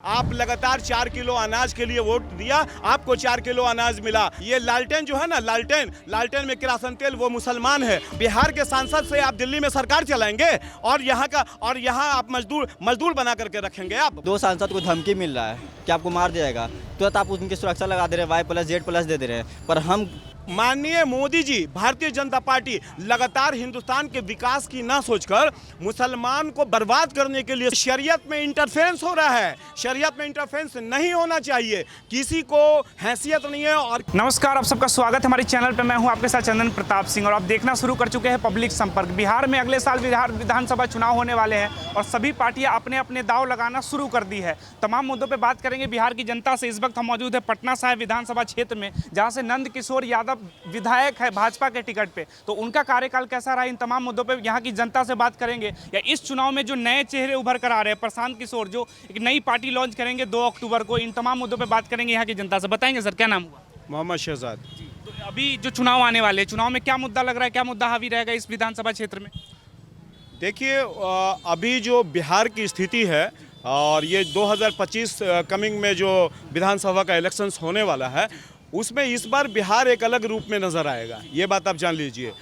आप लगातार 4 किलो अनाज के लिए वोट दिया, आपको 4 किलो अनाज मिला। ये लालटेन जो है ना, लालटेन में किरासन तेल, वो मुसलमान है। बिहार के सांसद से आप दिल्ली में सरकार चलाएंगे और यहाँ आप मजदूर बना करके रखेंगे। आप 2 सांसद को धमकी मिल रहा है कि आपको मार दिया जाएगा, तुरंत आप उनकी सुरक्षा लगा दे रहे हैं, Y+Z+ दे रहे हैं। पर हम माननीय मोदी जी, भारतीय जनता पार्टी लगातार हिंदुस्तान के विकास की ना सोचकर मुसलमान को बर्बाद करने के लिए शरीयत में इंटरफेरेंस हो रहा है। शरीयत में इंटरफेरेंस नहीं होना चाहिए, किसी को हैसियत नहीं है। और नमस्कार, आप सबका स्वागत है हमारे चैनल पे। मैं हूं आपके साथ चंदन प्रताप सिंह और आप देखना शुरू कर चुके हैं पब्लिक संपर्क। बिहार में अगले साल विधानसभा चुनाव होने वाले हैं और सभी पार्टियां अपने अपने दाव लगाना शुरू कर दी है। तमाम मुद्दों पर बात करेंगे बिहार की जनता से। इस वक्त हम मौजूद है पटना साहिब विधानसभा क्षेत्र में, जहाँ से नंद किशोर यादव विधायक है भाजपा के टिकट पे। तो उनका कार्यकाल कैसा रहा, इन तमाम मुद्दों पे यहाँ की जनता से बात करेंगे। या इस चुनाव में जो नए चेहरे उभर कर आ रहे हैं, प्रशांत किशोर जो एक नई पार्टी लॉन्च करेंगे 2 अक्टूबर को, इन तमाम मुद्दों पे बात करेंगे यहाँ की जनता से। बताएंगे सर, क्या नाम हुआ? मोहम्मद शहजाद। तो अभी जो चुनाव आने वाले हैं, चुनाव में क्या मुद्दा लग रहा है, क्या मुद्दा हावी रहेगा इस विधानसभा क्षेत्र में? देखिए, अभी जो बिहार की स्थिति है और ये 2025 कमिंग में जो विधानसभा का इलेक्शंस होने वाला है, उसमें इस बार बिहार एक अलग रूप में नज़र आएगा। ये बात आप जान लीजिए।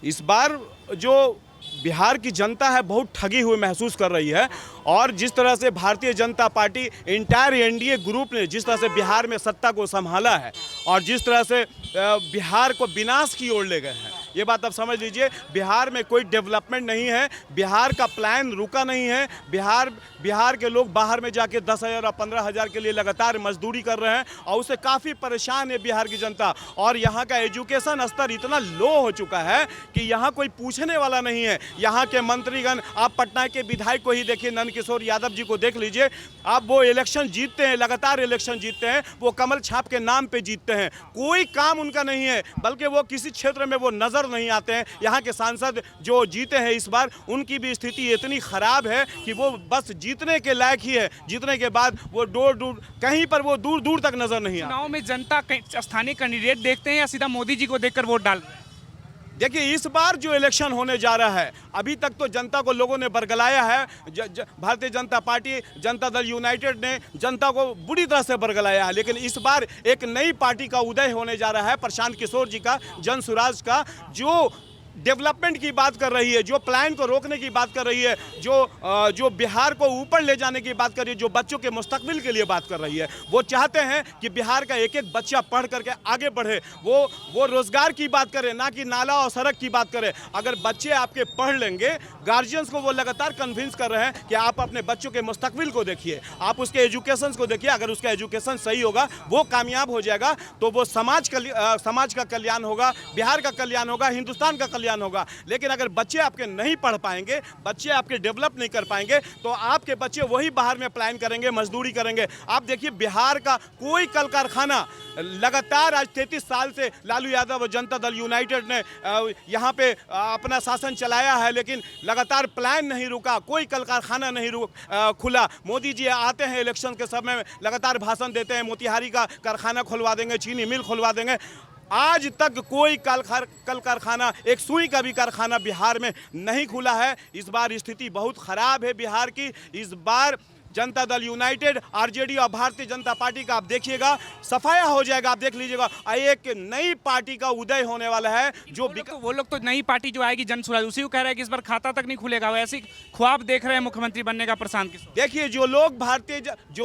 इस बार जो बिहार की जनता है बहुत ठगी हुई महसूस कर रही है। और जिस तरह से Bharatiya Janata party entire NDA group ने जिस तरह से बिहार में सत्ता को संभाला है और जिस तरह से बिहार को विनाश की ओर ले गए हैं, ये बात आप समझ लीजिए। बिहार में कोई डेवलपमेंट नहीं है, बिहार का प्लान रुका नहीं है। बिहार के लोग बाहर में जाके 10,000 और 15,000 के लिए लगातार मजदूरी कर रहे हैं और उससे काफ़ी परेशान है बिहार की जनता। और यहाँ का एजुकेशन स्तर इतना लो हो चुका है कि यहाँ कोई पूछने वाला नहीं है। यहाँ के मंत्रीगण, आप पटना के विधायक को ही देखिए, नंद किशोर यादव जी को देख लीजिए। आप वो इलेक्शन जीतते हैं, लगातार इलेक्शन जीतते हैं, वो कमल छाप के नाम पे जीतते हैं। कोई काम उनका नहीं है, बल्कि वो किसी क्षेत्र में वो नजर नहीं आते हैं। यहाँ के सांसद जो जीते हैं इस बार, उनकी भी स्थिति इतनी खराब है कि वो बस जीतने के लायक ही है। जीतने के बाद वो कहीं पर वो दूर दूर तक नजर नहीं आता। चुनाव में जनता स्थानीय कैंडिडेट देखते हैं या सीधा मोदी जी को देखकर वोट डाल रहे हैं? देखिए, इस बार जो इलेक्शन होने जा रहा है, अभी तक तो जनता को लोगों ने बरगलाया है। भारतीय जनता पार्टी, जनता दल यूनाइटेड ने जनता को बुरी तरह से बरगलाया है। लेकिन इस बार एक नई पार्टी का उदय होने जा रहा है, प्रशांत किशोर जी का, जन स्वराज का, जो डेवलपमेंट की बात कर रही है, जो प्लान को रोकने की बात कर रही है, जो बिहार को ऊपर ले जाने की बात कर रही है, जो बच्चों के मुस्तकबिल के लिए बात कर रही है। वो चाहते हैं कि बिहार का एक एक बच्चा पढ़ करके आगे बढ़े। वो रोजगार की बात करे, ना कि नाला और सड़क की बात करे। अगर बच्चे आपके पढ़ लेंगे, गार्जियंस को वो लगातार कन्विंस कर रहे हैं कि आप अपने बच्चों के मुस्तकबिल को देखिए, आप उसके एजुकेशन को देखिए। अगर उसका एजुकेशन सही होगा, वो कामयाब हो जाएगा, तो वो समाज का कल्याण होगा, बिहार का कल्याण होगा, हिंदुस्तान का कल्याण होगा। लेकिन अगर बच्चे आपके नहीं पढ़ पाएंगे, बच्चे आपके डेवलप नहीं कर पाएंगे, तो आपके बच्चे वही बाहर में प्लान करेंगे, मजदूरी करेंगे। आप देखिए, बिहार का कोई कल कारखाना लगातार आज 33 साल से लालू यादव और जनता दल यूनाइटेड ने यहाँ पे अपना शासन चलाया है, लेकिन लगातार प्लान नहीं रुका, कोई कल कारखाना नहीं खुला। मोदी जी आते हैं इलेक्शन के समय में, लगातार भाषण देते हैं, मोतिहारी का कारखाना खुलवा देंगे, चीनी मिल खुलवा देंगे। आज तक कोई कल कारखाना, एक सुई का भी कारखाना बिहार में नहीं खुला है। इस बार स्थिति बहुत खराब है बिहार की। इस बार जनता दल यूनाइटेड, आरजेडी और भारतीय जनता पार्टी का आप देखिएगा सफाया हो जाएगा। आप देख लीजिएगा, एक नई पार्टी का उदय होने वाला है। जो वो लोग तो नई पार्टी जो आएगी जन स्वराज, उसी को कह रहे हैं कि इस बार खाता तक नहीं खुलेगा। वैसे ख्वाब देख रहे हैं मुख्यमंत्री बनने का प्रशांत किशोर। देखिए, जो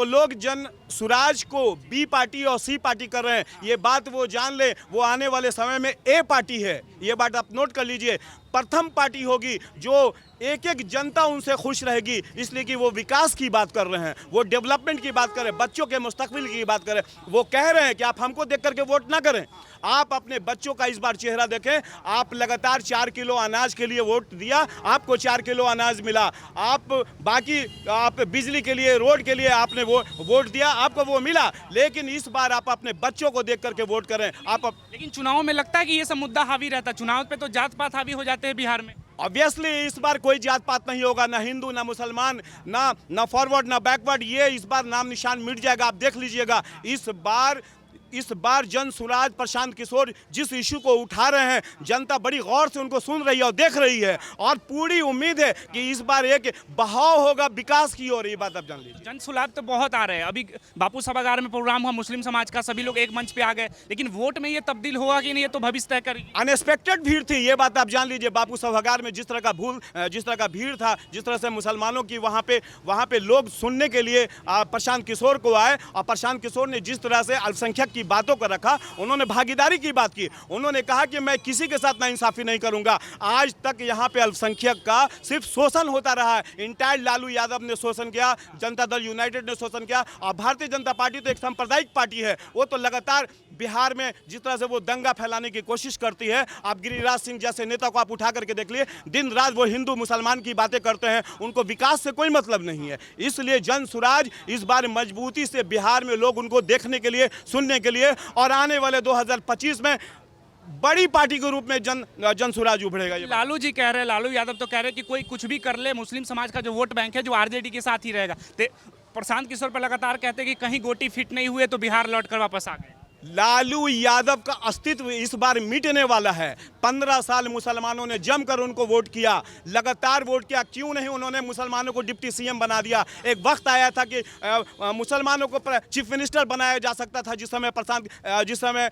लोग जन स्वराज को बी पार्टी और सी पार्टी कर रहे हैं, ये बात वो जान ले, वो आने वाले समय में ए पार्टी है। ये बात आप नोट कर लीजिए। प्रथम पार्टी होगी जो एक एक जनता उनसे खुश रहेगी, इसलिए कि वो विकास की बात कर रहे हैं, वो डेवलपमेंट की बात करें, बच्चों के मुस्तकबिल की बात करें। वो कह रहे हैं कि आप हमको देख करके वोट ना करें, आप अपने बच्चों का इस बार चेहरा देखें। आप लगातार 4 किलो अनाज के लिए वोट दिया, आपको 4 किलो अनाज मिला। आप बिजली के लिए, रोड के लिए आपने वोट दिया, आपको वो मिला। लेकिन इस बार आप अपने बच्चों को देख करके वोट करें। लेकिन चुनाव में लगता है कि ये सब मुद्दा हावी रहता है। चुनाव पे तो जात पात हावी हो जाते हैं बिहार में। ऑब्वियसली इस बार कोई जात पात नहीं होगा, ना हिंदू ना मुसलमान, ना फॉरवर्ड ना बैकवर्ड। ये इस बार नाम निशान मिट जाएगा। आप देख लीजिएगा, इस बार इस बार जन सुराज प्रशांत किशोर जिस इशू को उठा रहे हैं, जनता बड़ी गौर से उनको सुन रही है और देख रही है, और पूरी उम्मीद है कि इस बार एक बहाव होगा विकास की ओर। ये बात आप जान लीजिए। जन सुलाभ तो बहुत आ रहे हैं। अभी बापू सभागार में प्रोग्राम हुआ, मुस्लिम समाज का, सभी लोग एक मंच पे आ गए, लेकिन वोट में ये तब्दील होगा कि नहीं, ये तो भविष्य तय करेगी। अनएक्सपेक्टेड भीड़ थी, ये बात आप जान लीजिए। बापू सभागार में जिस तरह का भीड़ था, जिस तरह से मुसलमानों की वहाँ पे लोग सुनने के लिए प्रशांत किशोर को आए, और प्रशांत किशोर ने जिस तरह से अल्पसंख्यक की बातों को रखा, उन्होंने भागीदारी की बात की। उन्होंने कहा कि मैं किसी के साथ नाइंसाफी नहीं करूंगा। आज तक यहाँ पे अल्पसंख्यक का सिर्फ शोषण होता रहा है। इंटायर लालू यादव ने शोषण किया, जनता दल यूनाइटेड ने शोषण किया, और भारतीय जनता पार्टी तो एक सांप्रदायिक पार्टी है। वो तो लगातार बिहार में जिस तरह से वो दंगा फैलाने की कोशिश करती है, आप गिरिराज सिंह जैसे नेता को आप उठा करके देख लिए, दिन रात वो हिंदू मुसलमान की बातें करते हैं, उनको विकास से कोई मतलब नहीं है। इसलिए जन सुराज इस बार मजबूती से बिहार में लोग उनको देखने के लिए, सुनने के लिए, और आने वाले 2025 में बड़ी पार्टी के रूप में जन सुराज उभरेगा। ये लालू जी कह रहे हैं, लालू यादव तो कह रहे हैं कि कोई कुछ भी कर ले, मुस्लिम समाज का जो वोट बैंक है जो आरजेडी के साथ ही रहेगा। प्रशांत किशोर पर लगातार कहते हैं कि कहीं गोटी फिट नहीं हुए तो बिहार लौट कर वापस आ गए। लालू यादव का अस्तित्व इस बार मिटने वाला है। 15 साल मुसलमानों ने जमकर उनको वोट किया, लगातार वोट किया। क्यों नहीं उन्होंने मुसलमानों को डिप्टी सीएम बना दिया। एक वक्त आया था कि मुसलमानों को चीफ मिनिस्टर बनाया जा सकता था, जिस समय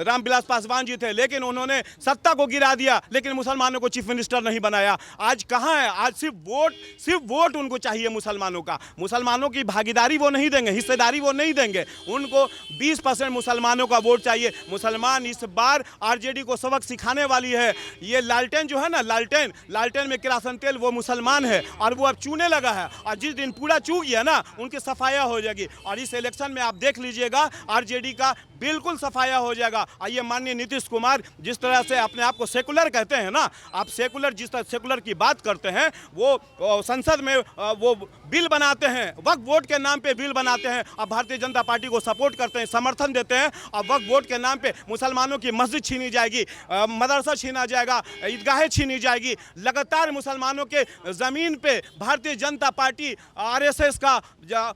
रामविलास पासवान जी थे, लेकिन उन्होंने सत्ता को गिरा दिया, लेकिन मुसलमानों को चीफ मिनिस्टर नहीं बनाया। आज कहाँ है? आज सिर्फ वोट उनको चाहिए मुसलमानों का। मुसलमानों की भागीदारी वो नहीं देंगे, हिस्सेदारी वो नहीं देंगे। उनको 20% मुसलमानों का वोट चाहिए। मुसलमान इस बार आरजेडी को सबक सिखाने वाली है। ये लालटेन जो है ना, लालटेन में किरासन तेल, वो मुसलमान है, और वो अब चूने लगा है, और जिस दिन पूरा चू गया ना, उनकी सफाया हो जाएगी। और इस इलेक्शन में आप देख लीजिएगा, आरजेडी का बिल्कुल सफाया हो जाएगा। और ये माननीय नीतीश कुमार जिस तरह से अपने आप को सेकुलर कहते हैं ना, आप जिस तरह सेकुलर की बात करते हैं, वो संसद में वो बिल बनाते हैं, वक्फ वोट के नाम पे बिल बनाते हैं, और भारतीय जनता पार्टी को सपोर्ट करते हैं, समर्थन देते हैं। और वक्फ वोट के नाम पे मुसलमानों की मस्जिद छीनी जाएगी, मदरसा छीना जाएगा, ईदगाहें छीनी जाएगी। लगातार मुसलमानों के ज़मीन पे भारतीय जनता पार्टी, आरएसएस का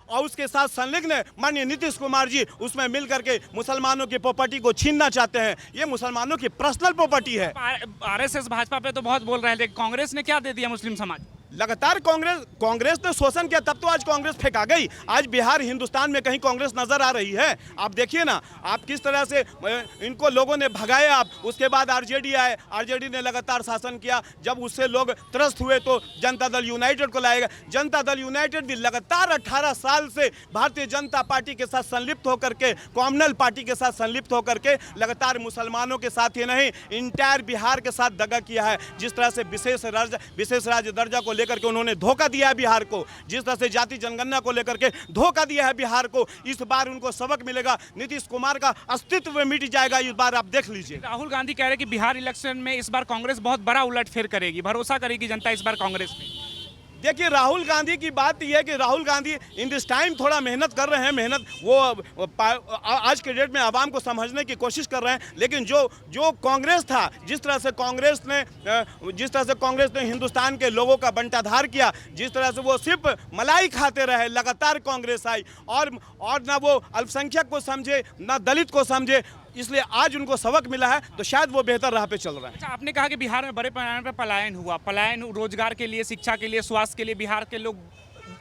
और उसके साथ संलग्न माननीय नीतीश कुमार जी उसमें मिल करके मुसलमानों की प्रॉपर्टी को छीनना चाहते हैं। ये मुसलमानों की पर्सनल प्रॉपर्टी है। आरएसएस भाजपा पे तो बहुत बोल रहे थे, कांग्रेस ने क्या दे दिया मुस्लिम समाज? लगातार कांग्रेस ने शोषण किया, तब तो आज कांग्रेस फेंका गई। आज बिहार हिंदुस्तान में कहीं कांग्रेस नजर आ रही है? आप देखिए ना, आप किस तरह से इनको लोगों ने भगाया। आप उसके बाद आरजेडी आए, आरजेडी ने लगातार शासन किया। जब उससे लोग त्रस्त हुए तो जनता दल यूनाइटेड को लाएगा। जनता दल यूनाइटेड भी लगातार 18 साल से भारतीय जनता पार्टी के साथ संलिप्त होकर के, कॉम्युनल पार्टी के साथ संलिप्त होकर के लगातार मुसलमानों के साथ ही नहीं, इंटायर बिहार के साथ दगा किया है। जिस तरह से विशेष राज्य दर्जा को लेकर के उन्होंने धोखा दिया है बिहार को, जिस तरह से जाति जनगणना को लेकर के धोखा दिया है बिहार को, इस बार उनको सबक मिलेगा। नीतीश कुमार का अस्तित्व मिट जाएगा इस बार, आप देख लीजिए। राहुल गांधी कह रहे हैं कि बिहार इलेक्शन में इस बार कांग्रेस बहुत बड़ा उलटफेर करेगी, भरोसा करेगी जनता इस बार कांग्रेस पे। देखिए, राहुल गांधी की बात यह है कि Rahul Gandhi in this time थोड़ा मेहनत कर रहे हैं। मेहनत वो आज के डेट में आवाम को समझने की कोशिश कर रहे हैं। लेकिन जो कांग्रेस था, जिस तरह से कांग्रेस ने हिंदुस्तान के लोगों का बंटाधार किया, जिस तरह से वो सिर्फ मलाई खाते रहे, लगातार कांग्रेस आई और ना वो अल्पसंख्यक को समझे, ना दलित को समझे। इसलिए आज उनको सबक मिला है, तो शायद वो बेहतर राह पे चल रहा है। अच्छा, आपने कहा कि बिहार में बड़े पैमाने पर पलायन हुआ, रोजगार के लिए, शिक्षा के लिए, स्वास्थ्य के लिए बिहार के लोग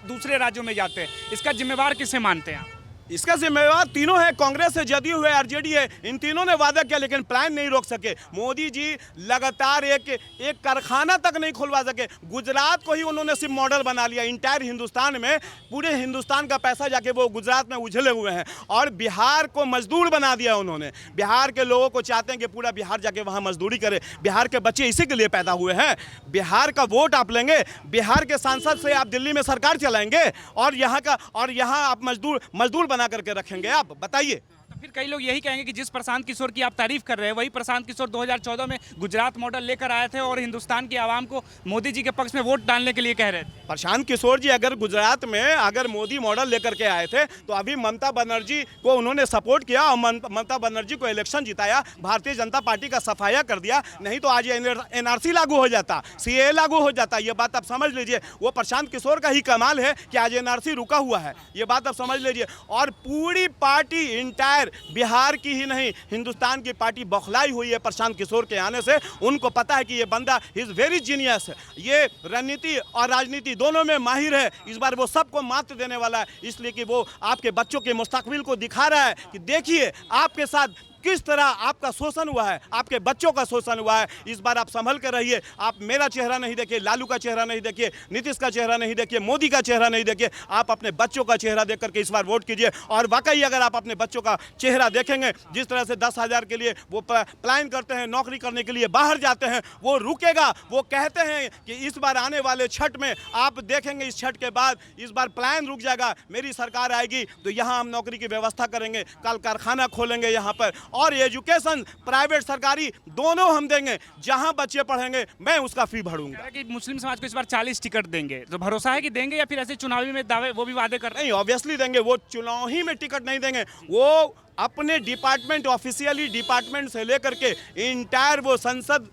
दूसरे राज्यों में जाते हैं। इसका जिम्मेवार किसे मानते हैं आप? इसका जिम्मेवार तीनों है, कांग्रेस है, जदयू है, आरजेडी है। इन तीनों ने वादा किया लेकिन प्लान नहीं रोक सके। मोदी जी लगातार एक कारखाना तक नहीं खुलवा सके। गुजरात को ही उन्होंने सिर्फ मॉडल बना लिया। इंटायर हिंदुस्तान में, पूरे हिंदुस्तान का पैसा जाके वो गुजरात में उछले हुए हैं, और बिहार को मजदूर बना दिया उन्होंने। बिहार के लोगों को चाहते हैं कि पूरा बिहार जाके वहाँ मजदूरी करे। बिहार के बच्चे इसी के लिए पैदा हुए हैं। बिहार का वोट आप लेंगे, बिहार के सांसद से आप दिल्ली में सरकार चलाएंगे, और यहाँ आप मजदूर बना करके रखेंगे। आप बताइए। तो फिर कई लोग यही कहेंगे कि जिस प्रशांत किशोर की आप तारीफ कर रहे हैं, वही प्रशांत किशोर 2014 में गुजरात मॉडल लेकर आए थे और हिंदुस्तान की आवाम को मोदी जी के पक्ष में वोट डालने के लिए कह रहे थे। प्रशांत किशोर जी अगर गुजरात में अगर मोदी मॉडल लेकर के आए थे, तो अभी ममता बनर्जी को उन्होंने सपोर्ट किया और ममता बनर्जी को इलेक्शन जिताया, भारतीय जनता पार्टी का सफाया कर दिया। नहीं तो आज एनआरसी लागू हो जाता, सीए लागू हो जाता। ये बात आप समझ लीजिए। वो प्रशांत किशोर का ही कमाल है कि आज एनआरसी रुका हुआ है। ये बात आप समझ लीजिए। और पूरी पार्टी इंटायर खैर बिहार की ही नहीं, हिंदुस्तान की पार्टी बौखलाई हुई है प्रशांत किशोर के आने से। उनको पता है कि ये बंदा इज वेरी जीनियस है, ये रणनीति और राजनीति दोनों में माहिर है। इस बार वो सबको मात देने वाला है, इसलिए कि वो आपके बच्चों के मुस्तकबिल को दिखा रहा है कि देखिए आपके साथ किस तरह आपका शोषण हुआ है, आपके बच्चों का शोषण हुआ है। इस बार आप संभल कर रहिए। आप मेरा चेहरा नहीं देखिए, लालू का चेहरा नहीं देखिए, नीतीश का चेहरा नहीं देखिए, मोदी का चेहरा नहीं देखिए, आप अपने बच्चों का चेहरा देख करके इस बार वोट कीजिए। और वाकई अगर आप अपने बच्चों का चेहरा देखेंगे, जिस तरह से 10,000 के लिए वो प्लान करते हैं, नौकरी करने के लिए बाहर जाते हैं, वो रुकेगा। वो कहते हैं कि इस बार आने वाले छठ में आप देखेंगे, इस छठ के बाद इस बार प्लान रुक जाएगा, मेरी सरकार आएगी तो यहाँ हम नौकरी की व्यवस्था करेंगे, कल कारखाना खोलेंगे यहाँ पर, और एजुकेशन प्राइवेट सरकारी दोनों हम देंगे। जहां बच्चे पढ़ेंगे मैं उसका फी भरूंगा। कह रहे कि मुस्लिम समाज को इस बार 40 टिकट देंगे, तो भरोसा है कि देंगे या फिर ऐसे चुनावी में दावे वो भी वादे कर रहे हैं? नहीं, ऑब्वियसली देंगे। वो चुनाव ही में टिकट नहीं देंगे, वो अपने डिपार्टमेंट, ऑफिशियली डिपार्टमेंट से लेकर के इंटायर वो सांसद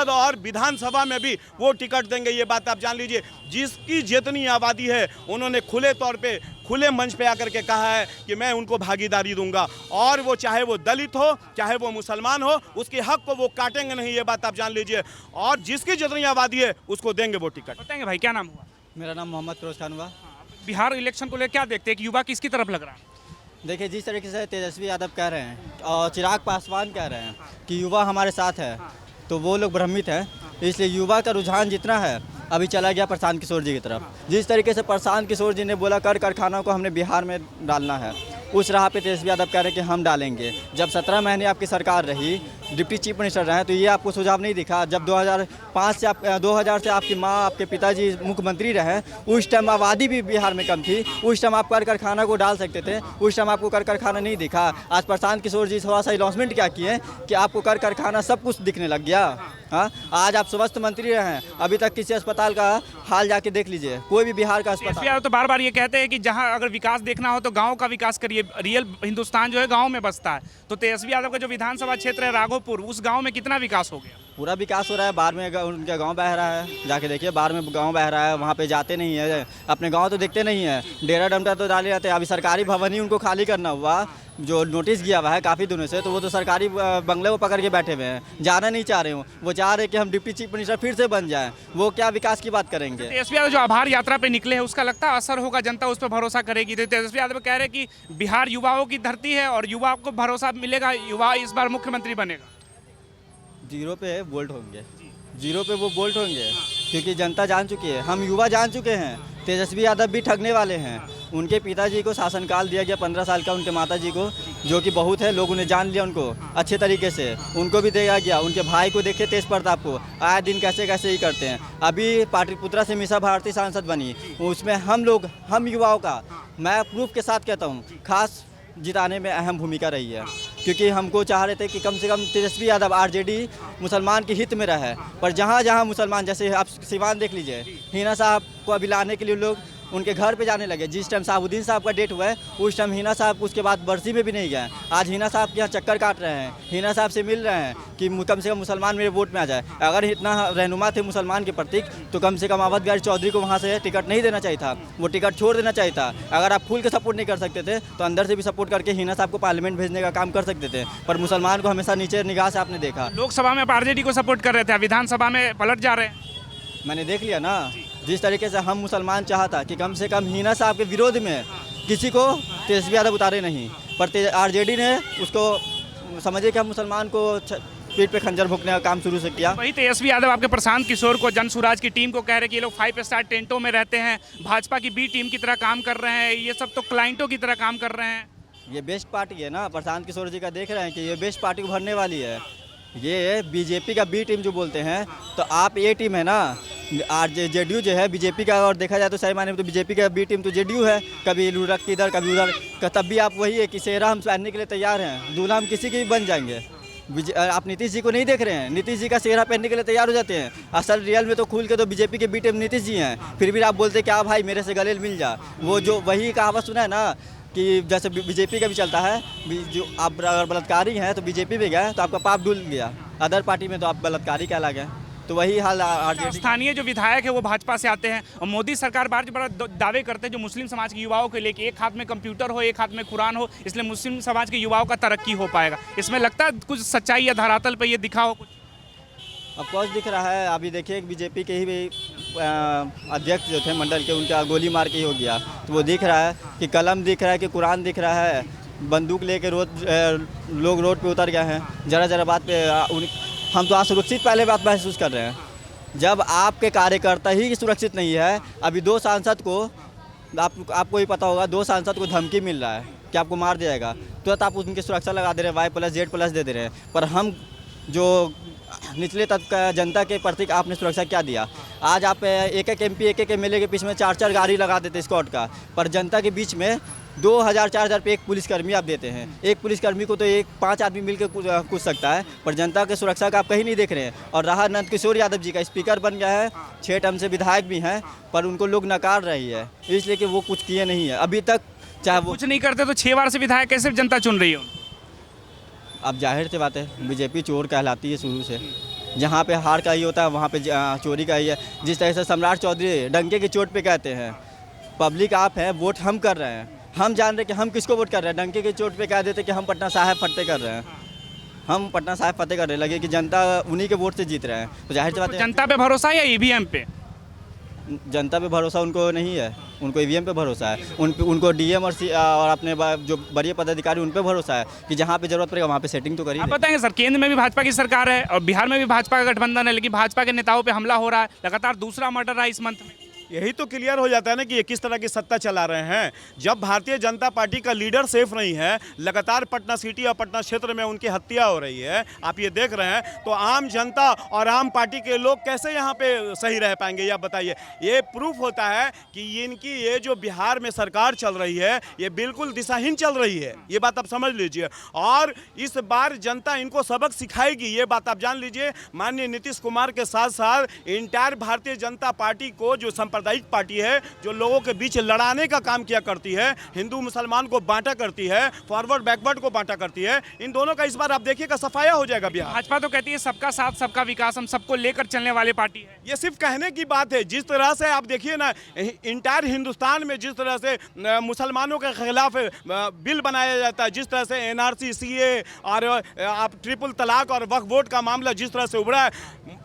और विधानसभा में भी वो टिकट देंगे। ये बात आप जान लीजिए। जिसकी जितनी आबादी है उन्होंने खुले तौर पे, खुले मंच पे आकर के कहा है कि मैं उनको भागीदारी दूंगा, और वो चाहे वो दलित हो, चाहे वो मुसलमान हो, उसके हक को वो काटेंगे नहीं। ये बात आप जान लीजिए। और जिसकी जितनी आबादी है उसको देंगे वो टिकट। बताएंगे भाई, क्या नाम हुआ? मेरा नाम मोहम्मद फिरोज खान हुआ। बिहार इलेक्शन को लेकर क्या देखते हैं कि युवा किसकी तरफ लग रहा है? देखिए, जिस तरीके से तेजस्वी यादव कह रहे हैं और चिराग पासवान कह रहे हैं कि युवा हमारे साथ है, तो वो लोग भ्रमित हैं। इसलिए युवा का रुझान जितना है अभी चला गया प्रशांत किशोर जी की तरफ। जिस तरीके से प्रशांत किशोर जी ने बोला कर कारखानों को हमने बिहार में डालना है, उस राह पे तेजस्वी यादव कह रहे हैं कि हम डालेंगे। जब 17 महीने आपकी सरकार रही, डिप्टी चीफ मिनिस्टर रहे, तो ये आपको सुझाव नहीं दिखा? जब 2000 से आपकी माँ, आपके पिताजी मुख्यमंत्री रहे, उस टाइम आबादी भी बिहार में कम थी, उस टाइम आप कर कारखाना को डाल सकते थे, उस टाइम आपको कर कारखाना नहीं दिखा। आज प्रशांत किशोर जी थोड़ा सा अनाउंसमेंट क्या किए कि आपको कर कारखाना सब कुछ दिखने लग गया। हाँ, आज आप स्वास्थ्य मंत्री रहे हैं, अभी तक किसी अस्पताल का हाल जाके देख लीजिए, कोई भी बिहार का तेजस्वी यादव अस्पताल। तो बार बार ये कहते हैं कि जहां अगर विकास देखना हो तो गांव का विकास करिए, रियल हिंदुस्तान जो है गांव में बसता है। तो तेजस्वी यादव का जो विधानसभा क्षेत्र है राघोपुर, उस गांव में कितना विकास हो गया? पूरा विकास हो रहा है। बाहर में उनका गांव बह रहा है, जाके देखिए, बाहर में गांव बह रहा है, वहाँ पे जाते नहीं है, अपने गांव तो देखते नहीं है, डेरा डंडा तो डाले जाते हैं। अभी सरकारी भवन ही उनको खाली करना हुआ, जो नोटिस गया हुआ है काफ़ी दिनों से, तो वो तो सरकारी बंगले को पकड़ के बैठे हुए हैं, जाना नहीं चाह रहे हो। वो चाह रहे कि हम डिप्टी चीफ मिनिस्टर फिर से बन जाएं, वो क्या विकास की बात करेंगे? तेजस्वी यादव जो आभार यात्रा पे निकले हैं, उसका लगता है असर होगा, जनता उस पर भरोसा करेगी? तो तेजस्वी यादव कह रहे हैं कि बिहार युवाओं की धरती है और युवा को भरोसा मिलेगा, युवा इस बार मुख्यमंत्री बनेगा। जीरो पे बोल्ट होंगे, जीरो पे वो बोल्ट होंगे, क्योंकि जनता जान चुकी है, हम युवा जान चुके हैं। तेजस्वी यादव भी ठगने वाले हैं। उनके पिताजी को शासनकाल दिया गया 15 साल का, उनके माताजी को, जो कि बहुत है, लोगों ने जान लिया उनको अच्छे तरीके से, उनको भी दिया गया। उनके भाई को देखिए, तेज प्रताप को, आए दिन कैसे कैसे ही करते हैं। अभी पाटलिपुत्रा से मीसा भारती सांसद बनी, उसमें हम युवाओं का, मैं प्रूफ के साथ कहता हूँ, खास जिताने में अहम भूमिका रही है। क्योंकि हमको चाह रहे थे कि कम से कम तेजस्वी यादव आरजेडी मुसलमान के हित में रहे, पर जहाँ जहाँ मुसलमान, जैसे आप सिवान देख लीजिए, हिना साहब को अभी लाने के लिए लोग उनके घर पे जाने लगे। जिस टाइम साबुद्दीन साहब का डेट हुआ है, उस टाइम हिना साहब उसके बाद बरसी में भी नहीं गए। आज हिना साहब के यहाँ चक्कर काट रहे हैं, हिना साहब से मिल रहे हैं कि कम से कम मुसलमान मेरे वोट में आ जाए। अगर इतना रहनुमा थे मुसलमान के प्रतीक, तो कम से कम अवध बिहारी चौधरी को वहाँ से टिकट नहीं देना चाहिए था, वो टिकट छोड़ देना चाहिए था। अगर आप खुल के सपोर्ट नहीं कर सकते थे, तो अंदर से भी सपोर्ट करके हिना साहब को पार्लियामेंट भेजने का काम कर सकते थे। पर मुसलमान को हमेशा नीचे निगाह से आपने देखा। लोकसभा में आप आरजेडी को सपोर्ट कर रहे थे, विधानसभा में पलट जा रहे हैं। मैंने देख लिया ना, जिस तरीके से हम मुसलमान चाहता कि कम से कम हिना साहब के विरोध में किसी को तेजस्वी यादव उतारे नहीं, पर आरजेडी ने उसको समझे कि हम मुसलमान को पीठ पे खंजर भोंकने का काम शुरू से किया। वही तेजस्वी यादव आपके प्रशांत किशोर को, जन सुराज की टीम को कह रहे कि ये लोग 5 स्टार टेंटों में रहते हैं, भाजपा की बी टीम की तरह काम कर रहे हैं, ये सब तो क्लाइंटों की तरह काम कर रहे हैं। ये बेस्ट पार्टी है ना, प्रशांत किशोर जी का देख रहे हैं कि ये बेस्ट पार्टी उभरने वाली है। ये बीजेपी का बी टीम जो बोलते हैं, तो आप ए टीम है ना, जेडीयू जो है बीजेपी का, और देखा जाए तो सही मायने में तो बीजेपी का बी टीम तो जेडीयू है। कभी लुढ़क इधर कभी उधर, तब भी आप वही है कि सेहरा हम पहनने के लिए तैयार हैं, दूल्हा हम किसी के भी बन जाएंगे। आप नीतीश जी को नहीं देख रहे हैं, नीतीश जी का सेहरा पहनने के लिए तैयार हो जाते हैं। असल रियल में तो खुल के तो बीजेपी के बी टीम नीतीश जी हैं, फिर भी आप बोलते क्या भाई मेरे से गले मिल जा। वो जो वही कहावत सुना है ना कि जैसे बीजेपी का भी चलता है, जो आप अगर बलात्कारी हैं तो बीजेपी में गए तो आपका पाप धुल गया, अदर पार्टी में तो आप बलात्कारी कहला गए। तो वही हाल आरजेडी। स्थानीय जो विधायक है वो भाजपा से आते हैं और मोदी सरकार बार बार दावे करते हैं जो मुस्लिम समाज के युवाओं के लिए कि एक हाथ में कंप्यूटर हो, एक हाथ में कुरान हो, इसलिए मुस्लिम समाज के युवाओं का तरक्की हो पाएगा। इसमें लगता है कुछ सच्चाई या धरातल पे ये दिखा हो कुछ? ऑफकोर्स दिख रहा है। अभी देखिए बीजेपी के ही अध्यक्ष जो थे मंडल के, उनका गोली मार के ही हो गया, तो वो दिख रहा है कि कलम दिख रहा है कि कुरान दिख रहा है। बंदूक लेके लोग रोड पे उतर गए हैं। ज़रा ज़रा बात पे हम तो असुरक्षित पहले बात महसूस कर रहे हैं। जब आपके कार्यकर्ता ही सुरक्षित नहीं है, अभी 2 सांसद को आपको ही पता होगा, 2 सांसद को धमकी मिल रहा है कि आपको मार दिया जाएगा, तुरंत आप उनकी सुरक्षा लगा दे रहे हैं, Y+Z+ दे रहे हैं। पर हम जो निचले तबके का जनता के प्रति आपने सुरक्षा क्या दिया? आज आप एक एक MLA के पीछे में 4 गाड़ी लगा देते स्क्वाड का, पर जनता के बीच में 2000-4000 पे एक पुलिसकर्मी आप देते हैं। एक पुलिसकर्मी को तो 5 आदमी मिलकर कूद सकता है, पर जनता की सुरक्षा का आप कहीं नहीं देख रहे हैं। और रहा नंद किशोर यादव जी का, स्पीकर बन गया है, 6 टर्म से विधायक भी हैं, पर उनको लोग नकार रही है इसलिए कि वो कुछ किए नहीं है अभी तक। चाहे वो कुछ नहीं करते तो 6 बार से विधायक कैसे जनता चुन रही हो? अब जाहिर सी बात है, बीजेपी चोर कहलाती है शुरू से। जहाँ पे हार का ही होता है वहाँ पे चोरी का ही है। जिस तरह से सम्राट चौधरी डंके की चोट पे कहते हैं, पब्लिक आप हैं, वोट हम कर रहे हैं, हम जान रहे कि हम किसको वोट कर रहे हैं। डंके की चोट पे कह देते कि हम पटना साहिब फतेह कर रहे हैं, हम पटना साहिब फतेह कर रहे हैं, लगे कि जनता उन्हीं के वोट से जीत रहे हैं। तो जाहिर सी बात है जनता पे भरोसा है या ईवीएम पे? जनता पे भरोसा उनको नहीं है, उनको ईवीएम पे भरोसा है। उनको डीएम और अपने जो बड़े पदाधिकारी उन पे भरोसा है कि जहाँ पे जरूरत पड़ेगा वहाँ पे सेटिंग तो करिए। आप बताएंगे सर, केंद्र में भी भाजपा की सरकार है और बिहार में भी भाजपा का गठबंधन है, लेकिन भाजपा के नेताओं पे हमला हो रहा है, लगातार दूसरा मर्डर रहा है इस मंथ में। यही तो क्लियर हो जाता है ना कि ये किस तरह की सत्ता चला रहे हैं। जब भारतीय जनता पार्टी का लीडर सेफ नहीं है, लगातार पटना सिटी और पटना क्षेत्र में उनकी हत्या हो रही है, आप ये देख रहे हैं, तो आम जनता और आम पार्टी के लोग कैसे यहाँ पे सही रह पाएंगे, या बताइए। ये प्रूफ होता है कि इनकी ये जो बिहार में सरकार चल रही है ये बिल्कुल दिशाहीन चल रही है, ये बात आप समझ लीजिए। और इस बार जनता इनको सबक सिखाएगी, ये बात आप जान लीजिए। माननीय नीतीश कुमार के साथ साथ इंटायर भारतीय जनता पार्टी को, जो सांप्रदायिक पार्टी है, जो लोगों के बीच लड़ाने का काम किया करती है, हिंदू मुसलमान को बांटा करती है, फॉरवर्ड बैकवर्ड को बांटा करती है, इन दोनों का इस बार आप देखिएगा सफाया हो जाएगा बिहार। भाजपा तो कहती है सबका साथ सबका विकास, हम सबको लेकर चलने वाली पार्टी है। ये सिर्फ कहने की बात है। जिस तरह से आप देखिए ना, इंटायर हिंदुस्तान में जिस तरह से मुसलमानों के खिलाफ बिल बनाया जाता है, जिस तरह से NRC, CA और आप ट्रिपल तलाक और वक्फ बोर्ड का मामला जिस तरह से उभरा है,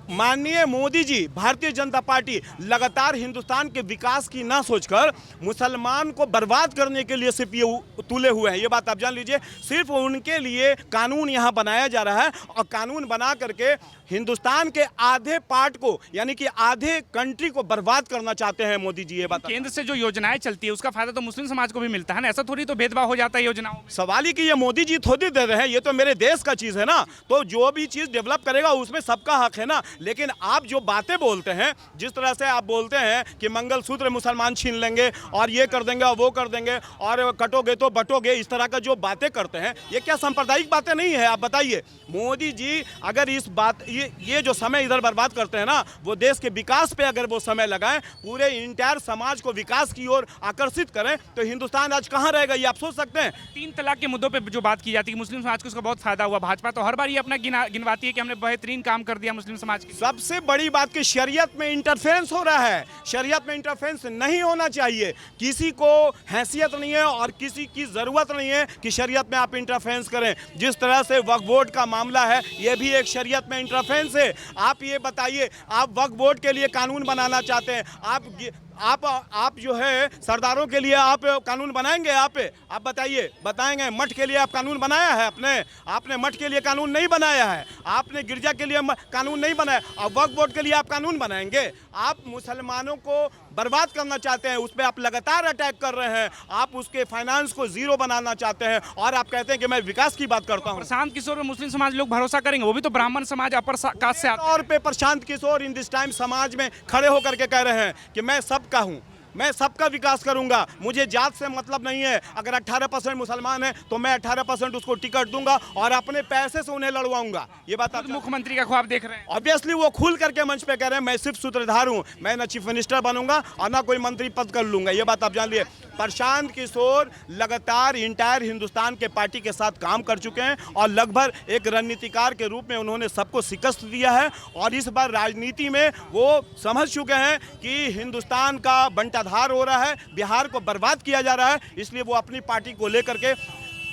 माननीय मोदी जी, भारतीय जनता पार्टी लगातार हिंदुस्तान के विकास की ना सोचकर मुसलमान को बर्बाद करने के लिए सिर्फ ये तुले हुए हैं, ये बात आप जान लीजिए। सिर्फ उनके लिए कानून यहाँ बनाया जा रहा है और कानून बना करके हिंदुस्तान के आधे पार्ट को, यानी कि आधे कंट्री को बर्बाद करना चाहते हैं मोदी जी, ये बात। केंद्र से जो योजनाएं चलती है उसका फायदा तो मुस्लिम समाज को भी मिलता है ना, ऐसा थोड़ी तो भेदभाव हो जाता है योजनाओं में। सवाल ही कि ये मोदी जी थोड़ी दे रहे हैं, ये तो मेरे देश का चीज़ है ना, तो जो भी चीज़ डेवलप करेगा उसमें सबका हक है ना। लेकिन आप जो बातें बोलते हैं, जिस तरह से आप बोलते हैं कि मंगलसूत्र मुसलमान छीन लेंगे और ये कर देंगे और वो कर देंगे और कटोगे तो बटोगे, इस तरह का जो बातें करते हैं, ये क्या सांप्रदायिक बातें नहीं है? आप बताइए। मोदी जी अगर इस बात ये जो समय इधर बर्बाद करते हैं ना, वो देश के विकास पे अगर वो समय लगाएं, पूरे इंटायर समाज को विकास की ओर आकर्षित करें, तो हिंदुस्तान आज कहाँ रहेगा, ये आप सोच सकते हैं। 3 तलाक के मुद्दों पे जो बात की जाती है मुस्लिम समाज को उसका बहुत फायदा हुआ, भाजपा तो हर बार ये अपना गिनवाती है कि हमने बेहतरीन काम कर दिया मुस्लिम समाज के। सबसे बड़ी बात कि शरीयत में इंटरफेरेंस हो रहा है। शरीयत में इंटरफेरेंस नहीं होना चाहिए। किसी को हैसियत नहीं है और किसी की ज़रूरत नहीं है कि शरीयत में आप इंटरफेरेंस करें। जिस तरह से वक्फ बोर्ड का मामला है, ये भी एक शरीयत में इंटरफेरेंस है। आप ये बताइए, आप वक्फ बोर्ड के लिए कानून बनाना चाहते हैं, आप जो है सरदारों के लिए आप कानून बनाएंगे? आप बताइए, बताएंगे? मठ के लिए आप कानून बनाया है? आपने मठ के लिए कानून नहीं बनाया है, आपने गिरजा के लिए कानून नहीं बनाया, और वक्फ बोर्ड के लिए आप कानून बनाएंगे? आप मुसलमानों को बर्बाद करना चाहते हैं, उस पर आप लगातार अटैक कर रहे हैं, आप उसके फाइनेंस को जीरो बनाना चाहते हैं और आप कहते हैं कि मैं विकास की बात करता हूं। प्रशांत किशोर में मुस्लिम समाज लोग भरोसा करेंगे? वो भी तो ब्राह्मण समाज अपर कास्ट से आते हैं। और पे Prashant Kishor in this time समाज में खड़े होकर के कह रहे हैं कि मैं सबका हूं, मैं सबका विकास करूंगा, मुझे जात से मतलब नहीं है। अगर 18% मुसलमान है तो मैं 18% उसको टिकट दूंगा और अपने पैसे से उन्हें लड़वाऊंगा। ये बात आप मुख्यमंत्री का ख्वाब देख रहे हैं। ऑब्वियसली वो खुल करके मंच पे कह रहे हैं मैं सिर्फ सूत्रधार हूं, मैं ना चीफ मिनिस्टर बनूंगा और ना कोई मंत्री पद कर लूंगा। ये बात आप जान लिए। प्रशांत किशोर लगातार इंटायर हिंदुस्तान के पार्टी के साथ काम कर चुके हैं और लगभग एक रणनीतिकार के रूप में उन्होंने सबको शिकस्त दिया है और इस बार राजनीति में वो समझ चुके हैं कि हिंदुस्तान का बंटाधार हो रहा है, बिहार को बर्बाद किया जा रहा है। इसलिए वो अपनी पार्टी को लेकर के,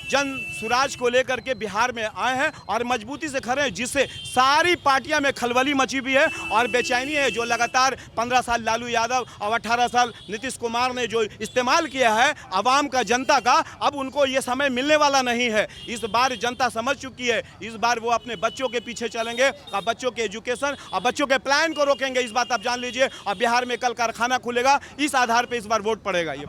जन सुराज को लेकर के बिहार में आए हैं और मजबूती से खड़े हैं, जिससे सारी पार्टियां में खलबली मची हुई है और बेचैनी है। जो लगातार 15 साल लालू यादव और 18 साल नीतीश कुमार ने जो इस्तेमाल किया है आवाम का, जनता का, अब उनको ये समय मिलने वाला नहीं है। इस बार जनता समझ चुकी है। इस बार वो अपने बच्चों के पीछे चलेंगे और बच्चों के एजुकेशन और बच्चों के प्लान को रोकेंगे। इस बात आप जान लीजिए। और बिहार में कल कारखाना खुलेगा, इस आधार पर इस बार वोट पड़ेगा।